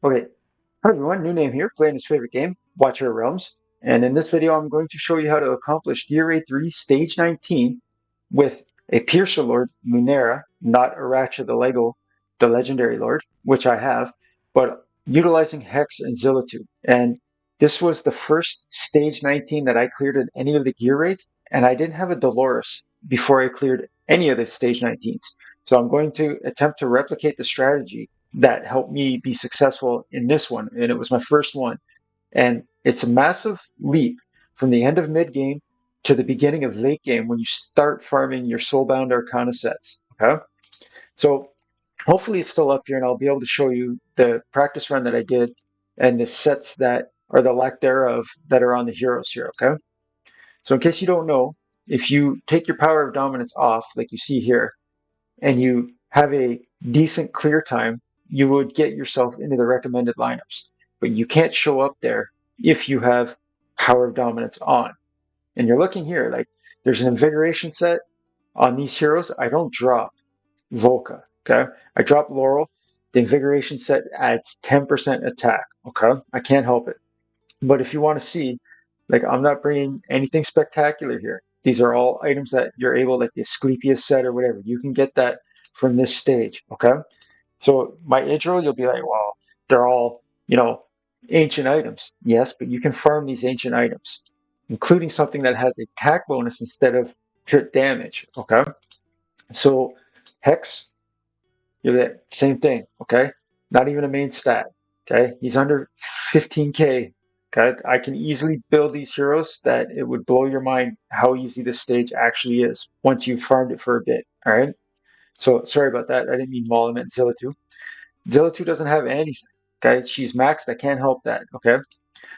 Okay, hi everyone, new name here, playing his favorite game, Watcher Realms. And in this video, I'm going to show you how to accomplish GR3 Stage 19 with a Piercer Lord, Luneria, not Aracha the Lego, the Legendary Lord, which I have, but utilizing Hex and Zillitude. And this was the first Stage 19 that I cleared in any of the gear raids, and I didn't have a Dolores before I cleared any of the Stage 19s. So I'm going to attempt to replicate the strategy that helped me be successful in this one. And it was my first one. And it's a massive leap from the end of mid game to the beginning of late game when you start farming your Soulbound Arcana sets. Okay. So hopefully it's still up here and I'll be able to show you the practice run that I did and the sets that are the lack thereof that are on the heroes here. Okay. So in case you don't know, if you take your power of dominance off, like you see here, and you have a decent clear time, you would get yourself into the recommended lineups. But you can't show up there if you have Power of Dominance on. And you're looking here, like there's an invigoration set on these heroes. I don't drop Volca, okay? I drop Laurel. The invigoration set adds 10% attack, okay? I can't help it. But if you want to see, like I'm not bringing anything spectacular here. These are all items that you're able, like the Asclepius set or whatever. You can get that from this stage, okay? So my Idril, you'll be like, well, they're all, ancient items. Yes, but you can farm these ancient items, including something that has a attack bonus instead of crit damage, okay? So Hex, you're that same thing, okay? Not even a main stat, okay? He's under 15k. Okay, I can easily build these heroes that it would blow your mind how easy this stage actually is once you've farmed it for a bit. All right. So sorry about that. I didn't mean Maul. I meant Zilla 2. Zilla 2 doesn't have anything. Okay, she's maxed. I can't help that. Okay,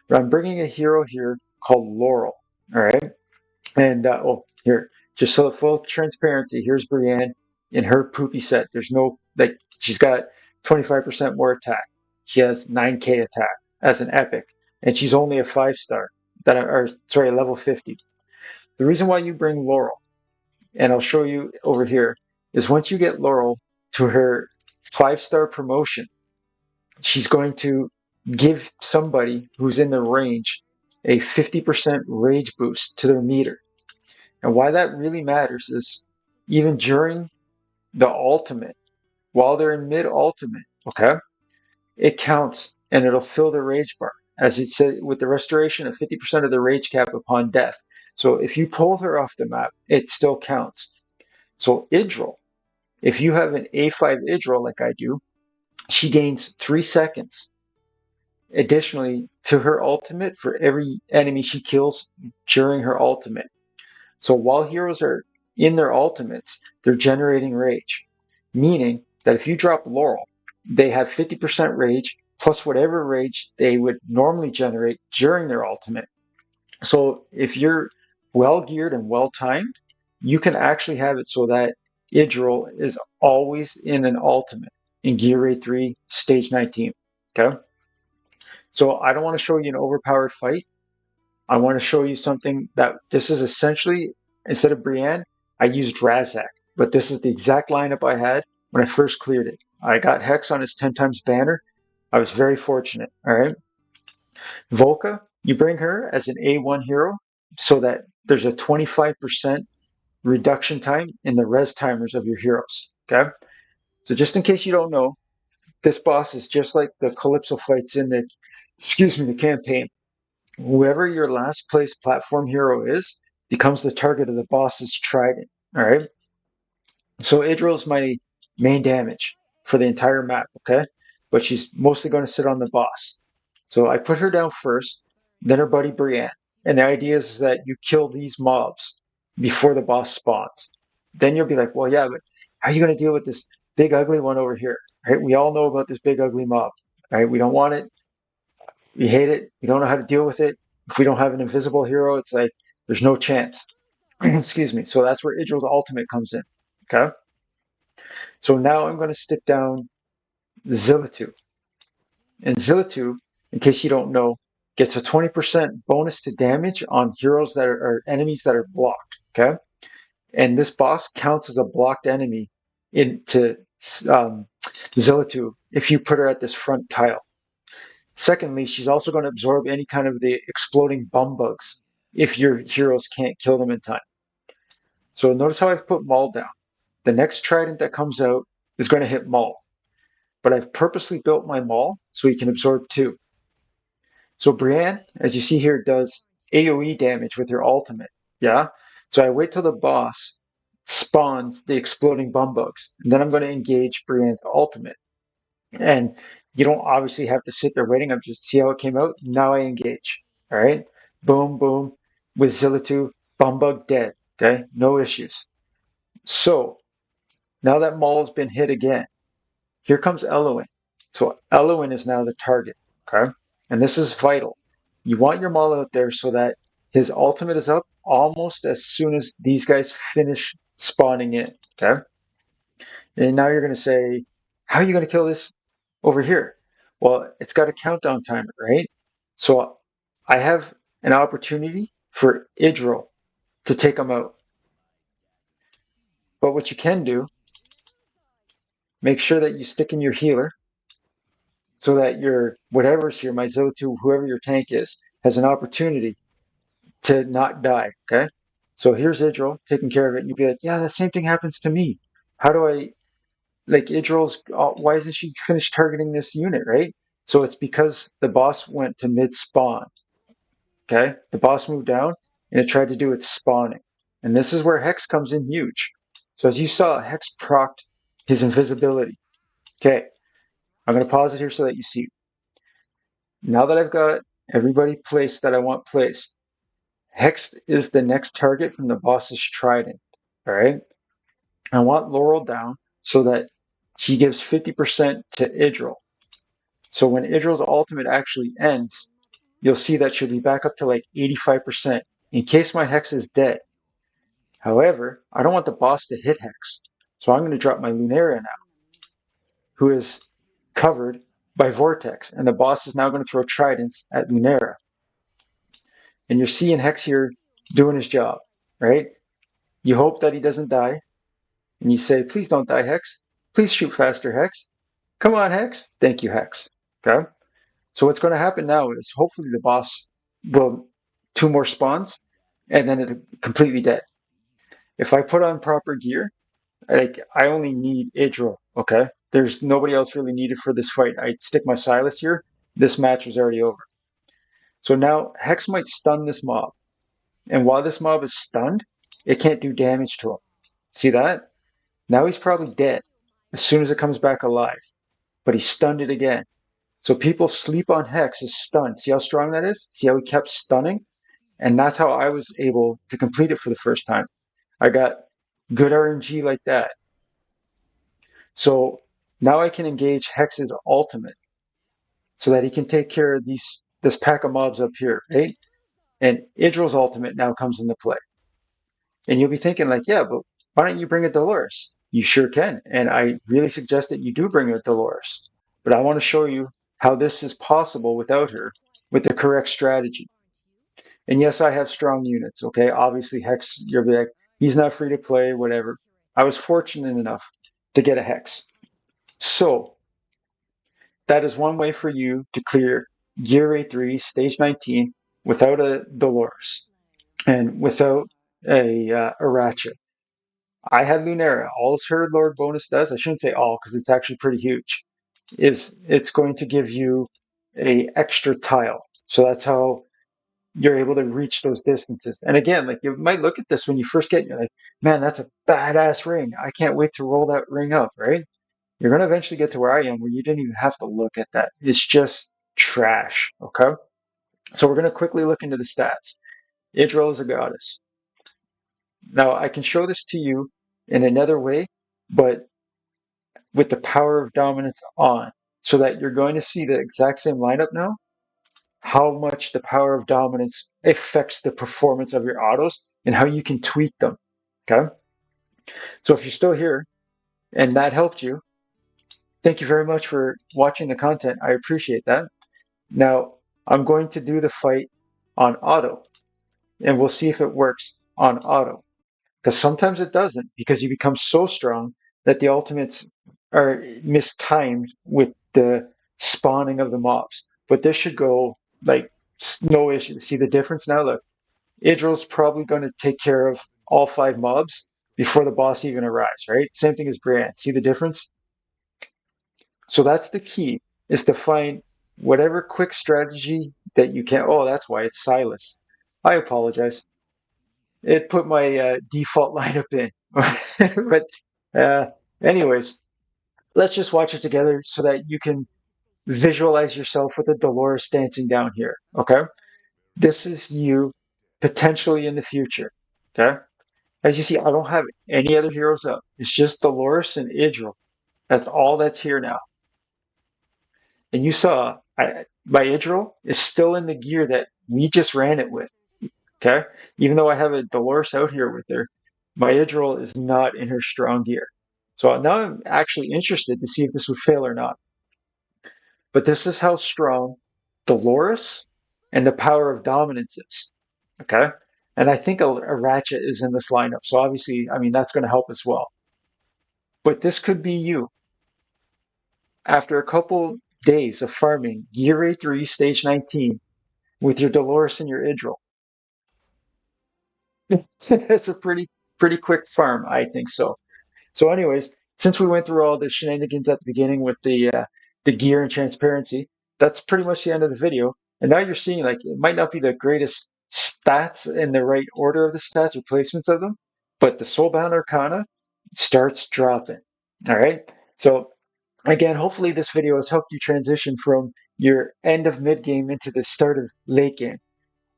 but I'm bringing a hero here called Laurel. All right, and oh, here, just so the full transparency, here's Brienne in her poopy set. There's no, like, she's got 25% more attack. She has 9k attack as an epic, and she's only a 5-star. Or sorry, level 50. The reason why you bring Laurel, and I'll show you over here, is once you get Laurel to her 5-star promotion, she's going to give somebody who's in the range a 50% rage boost to their meter. And why that really matters is even during the ultimate, while they're in mid ultimate, okay, it counts and it'll fill the rage bar. As it said, with the restoration of 50% of the rage cap upon death. So if you pull her off the map, it still counts. So Idril, if you have an A5 Idril like I do, she gains 3 seconds additionally to her ultimate for every enemy she kills during her ultimate. So while heroes are in their ultimates, they're generating rage, meaning that if you drop Laurel, they have 50% rage plus whatever rage they would normally generate during their ultimate. So if you're well geared and well timed, you can actually have it so that Idril is always in an ultimate in Gear Raid 3 Stage 19. Okay? So I don't want to show you an overpowered fight. I want to show you something that this is essentially, instead of Brienne, I used Razak. But this is the exact lineup I had when I first cleared it. I got Hex on his 10 times banner. I was very fortunate. All right. Volca, you bring her as an A1 hero so that there's a 25% reduction time in the res timers of your heroes. Okay. So just in case you don't know, this boss is just like the Calypso fights in the campaign. Whoever your last place platform hero is becomes the target of the boss's trident. All right. So Idril's my main damage for the entire map. Okay. But she's mostly going to sit on the boss. So I put her down first, then her buddy Brienne. And the idea is that you kill these mobs before the boss spawns. Then you'll be like, well, yeah, but how are you going to deal with this big ugly one over here? Right? We all know about this big ugly mob. Right? We don't want it. We hate it. We don't know how to deal with it. If we don't have an invisible hero, it's like there's no chance. Excuse me. So that's where Idril's ultimate comes in. Okay. So now I'm going to stick down Zilla 2. And Zilla 2, in case you don't know, gets a 20% bonus to damage on heroes that are enemies that are blocked. Okay. And this boss counts as a blocked enemy into Zilla 2 if you put her at this front tile. Secondly, she's also going to absorb any kind of the exploding bum bugs if your heroes can't kill them in time. So notice how I've put Maul down. The next trident that comes out is going to hit Maul, but I've purposely built my Maul so he can absorb two. So Brienne, as you see here, does AoE damage with her ultimate. Yeah? So I wait till the boss spawns the exploding bum bugs, and then I'm going to engage Brienne's ultimate. And you don't obviously have to sit there waiting. I'm just see how it came out. Now I engage. All right. Boom, boom. With Zilla 2, bum bug dead. Okay. No issues. So now that Maul has been hit again, here comes Eloin. So Eloin is now the target. Okay. And this is vital. You want your Maul out there so that his ultimate is up almost as soon as these guys finish spawning in. Okay. And now you're going to say, how are you going to kill this over here? Well, it's got a countdown timer, right? So I have an opportunity for Idril to take them out. But what you can do, make sure that you stick in your healer so that your whatever's here, my Zotu, whoever your tank is, has an opportunity to not die, okay? So here's Idril taking care of it. And you'll be like, yeah, the same thing happens to me. How do I like Idril's, why isn't she finished targeting this unit, right? So it's because the boss went to mid spawn. Okay, the boss moved down and it tried to do its spawning, and this is where Hex comes in huge. So as you saw, Hex procced his invisibility. Okay, I'm going to pause it here so that you see. Now that I've got everybody placed that I want placed, Hex is the next target from the boss's trident. All right, I want Laurel down so that he gives 50% to Idril. So when Idril's ultimate actually ends, you'll see that she'll be back up to like 85% in case my Hex is dead. However, I don't want the boss to hit Hex. So I'm going to drop my Luneria now, who is covered by Vortex. And the boss is now going to throw Tridents at Luneria. And you're seeing Hex here doing his job, right? You hope that he doesn't die. And you say, please don't die, Hex. Please shoot faster, Hex. Come on, Hex. Thank you, Hex. Okay? So what's going to happen now is hopefully the boss will two more spawns and then it's completely dead. If I put on proper gear, like I only need Idril, okay? There's nobody else really needed for this fight. I'd stick my Silas here. This match was already over. So now Hex might stun this mob. And while this mob is stunned, it can't do damage to him. See that? Now he's probably dead as soon as it comes back alive. But he stunned it again. So people sleep on Hex as stunned. See how strong that is? See how he kept stunning? And that's how I was able to complete it for the first time. I got good RNG like that. So now I can engage Hex's ultimate so that he can take care of this pack of mobs up here, right? And Idril's ultimate now comes into play. And you'll be thinking like, yeah, but why don't you bring a Dolores? You sure can. And I really suggest that you do bring a Dolores. But I want to show you how this is possible without her with the correct strategy. And yes, I have strong units, okay? Obviously, Hex, you'll be like, he's not free to play, whatever. I was fortunate enough to get a Hex. So, that is one way for you to clear GR3 Stage 19 without a Dolores and without a Ratchet. I had Luneria. All her Lord bonus does, I shouldn't say all because it's actually pretty huge, is it's going to give you a extra tile. So that's how you're able to reach those distances. And again, like you might look at this when you first get it, you're like, man, that's a badass ring. I can't wait to roll that ring up, right? You're going to eventually get to where I am where you didn't even have to look at that. It's just trash, okay? So we're going to quickly look into the stats. Idril is a goddess. Now, I can show this to you in another way, but with the power of dominance on, so that you're going to see the exact same lineup now, how much the power of dominance affects the performance of your autos and how you can tweak them, okay? So if you're still here and that helped you, thank you very much for watching the content. I appreciate that. Now, I'm going to do the fight on auto, and we'll see if it works on auto. Because sometimes it doesn't, because you become so strong that the ultimates are mistimed with the spawning of the mobs. but this should go like no issue. See the difference now? Look, Idril's probably going to take care of all 5 mobs before the boss even arrives, right? Same thing as Brienne. See the difference? So that's the key, is to find whatever quick strategy that you can. Oh, that's why it's Silas. I apologize. It put my default lineup in. But uh, anyways, let's just watch it together so that you can visualize yourself with the Dolores dancing down here. Okay? This is you potentially in the future. Okay? As you see, I don't have any other heroes up. It's just Dolores and Idril. That's all that's here now. And you saw my Idril is still in the gear that we just ran it with. Okay? Even though I have a Dolores out here with her, my Idril is not in her strong gear. So now I'm actually interested to see if this would fail or not. But this is how strong Dolores and the power of dominance is. Okay? And I think a Ratchet is in this lineup. So obviously, I mean, that's going to help as well. But this could be you. After a couple days of farming GR3 stage 19 with your Dolores and your Idril. It's a pretty quick farm, I think so. So, anyways, since we went through all the shenanigans at the beginning with the gear and transparency, that's pretty much the end of the video. And now you're seeing like it might not be the greatest stats in the right order of the stats or placements of them, but the Soulbound Arcana starts dropping. All right. So again, hopefully this video has helped you transition from your end of mid game into the start of late game.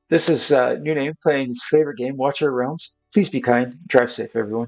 This is New Name playing his favorite game, Watch Our Realms. Please be kind, drive safe, everyone.